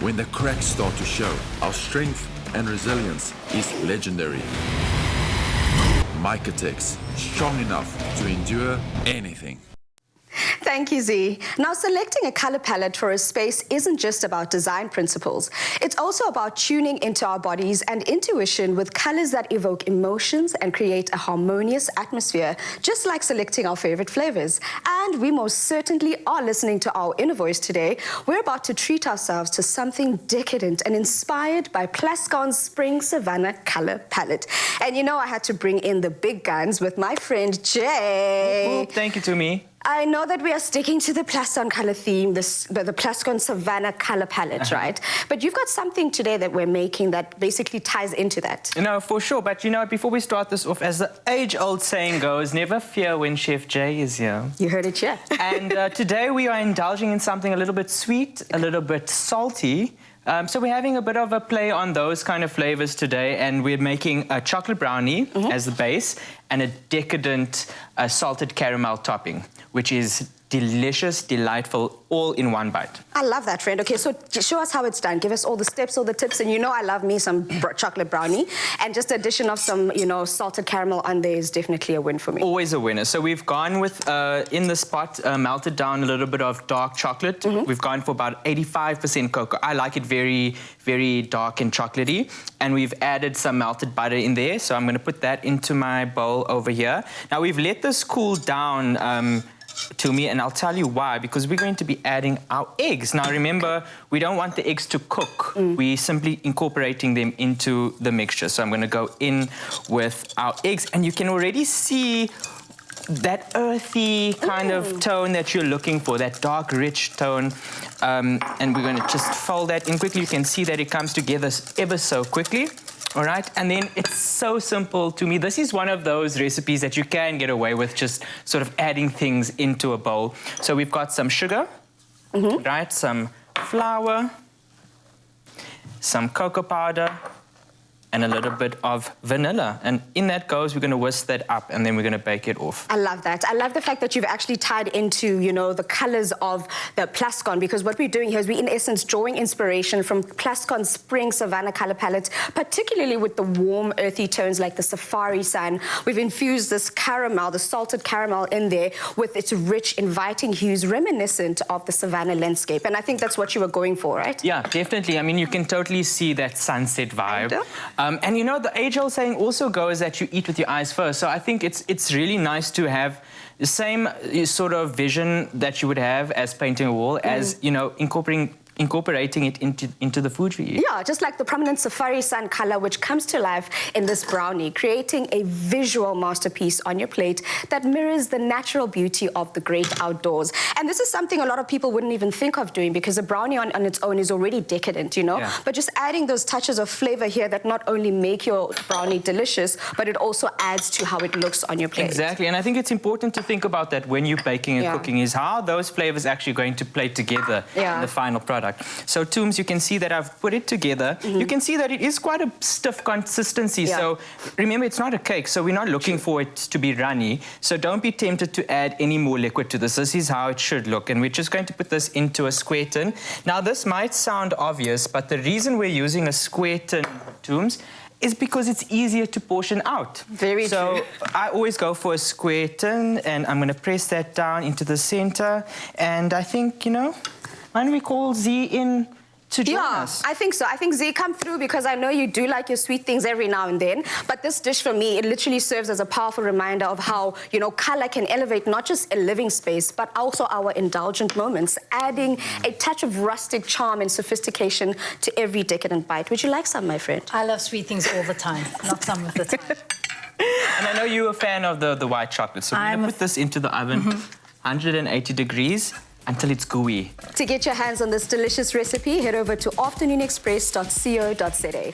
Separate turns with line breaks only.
When the cracks start to show, our strength and resilience is legendary. Micatex, strong enough to endure anything.
Thank you, Z. Now, selecting a color palette for a space isn't just about design principles. It's also about tuning into our bodies and intuition with colors that evoke emotions and create a harmonious atmosphere, just like selecting our favorite flavors. And we most certainly are listening to our inner voice today. We're about to treat ourselves to something decadent and inspired by Plascon's Spring Savannah color palette. And you know I had to bring in the big guns with my friend Jay.
Ooh, thank you to me.
I know that we are sticking to the Plascon color theme, the Plascon Savannah color palette, right? But you've got something today that we're making that basically ties into that.
No, for sure. But you know, before we start this off, as the age-old saying goes, never fear when Chef Jay is here.
You heard it, yeah.
And today we are indulging in something a little bit sweet, a little bit salty. So we're having a bit of a play on those kind of flavors today, and we're making a chocolate brownie as the base and a decadent salted caramel topping, which is delicious, delightful, all in one bite.
I love that, friend. Okay, so show us how it's done. Give us all the steps, all the tips, and you know I love me some chocolate brownie, and just the addition of some, you know, salted caramel on there is definitely a win for me.
Always a winner. So we've gone with, in this pot, melted down a little bit of dark chocolate. We've gone for about 85% cocoa. I like it very, very dark and chocolatey. And we've added some melted butter in there. So I'm going to put that into my bowl over here. Now we've let this cool down to me, and I'll tell you why, because we're going to be adding our eggs. Now remember, we don't want the eggs to cook. We're simply incorporating them into the mixture. So I'm going to go in with our eggs, and you can already see that earthy kind of tone that you're looking for, that dark, rich tone. And we're going to just fold that in quickly. You can see that it comes together ever so quickly. All right, and then it's so simple to me. This is one of those recipes that you can get away with just sort of adding things into a bowl. So we've got some sugar, right, some flour, some cocoa powder, and a little bit of vanilla. And in that goes, we're going to whisk that up, and then we're going to bake it off.
I love that. I love the fact that you've actually tied into, you know, the colors of the Plascon, because what we're doing here is we're, in essence, drawing inspiration from Plascon's Spring Savannah color palette, particularly with the warm, earthy tones like the Safari Sun. We've infused this caramel, the salted caramel in there with its rich, inviting hues reminiscent of the Savannah landscape. And I think that's what you were going for, right?
Yeah, definitely. I mean, you can totally see that sunset vibe. And you know, the age-old saying also goes that you eat with your eyes first. So I think it's really nice to have the same sort of vision that you would have as painting a wall, as, you know, incorporating it into the food we eat.
Yeah, just like the prominent Safari Sun color, which comes to life in this brownie, creating a visual masterpiece on your plate that mirrors the natural beauty of the great outdoors. And this is something a lot of people wouldn't even think of doing, because a brownie on its own is already decadent, you know? Yeah. But just adding those touches of flavor here that not only make your brownie delicious, but it also adds to how it looks on your plate.
Exactly, and I think it's important to think about that when you're baking and cooking, is how those flavors actually going to play together in the final product. So Tooms, you can see that I've put it together. You can see that it is quite a stiff consistency. So remember, it's not a cake, so we're not looking for it to be runny. So don't be tempted to add any more liquid to this. This is how it should look. And we're just going to put this into a square tin. Now, this might sound obvious, but the reason we're using a square tin, Tooms, is because it's easier to portion out.
Very true.
So I always go for a square tin, and I'm going to press that down into the center. And I think, you know, why don't we call Z in to join us?
I think so. I think Z, come through, because I know you do like your sweet things every now and then. But this dish, for me, it literally serves as a powerful reminder of how, you know, color can elevate not just a living space, but also our indulgent moments, adding a touch of rustic charm and sophistication to every decadent bite. Would you like some, my friend?
I love sweet things all the time, not some of the time.
And I know you're a fan of the white chocolate, so we're going to put this into the oven, 180 degrees, until it's gooey.
To get your hands on this delicious recipe, head over to afternoonexpress.co.za.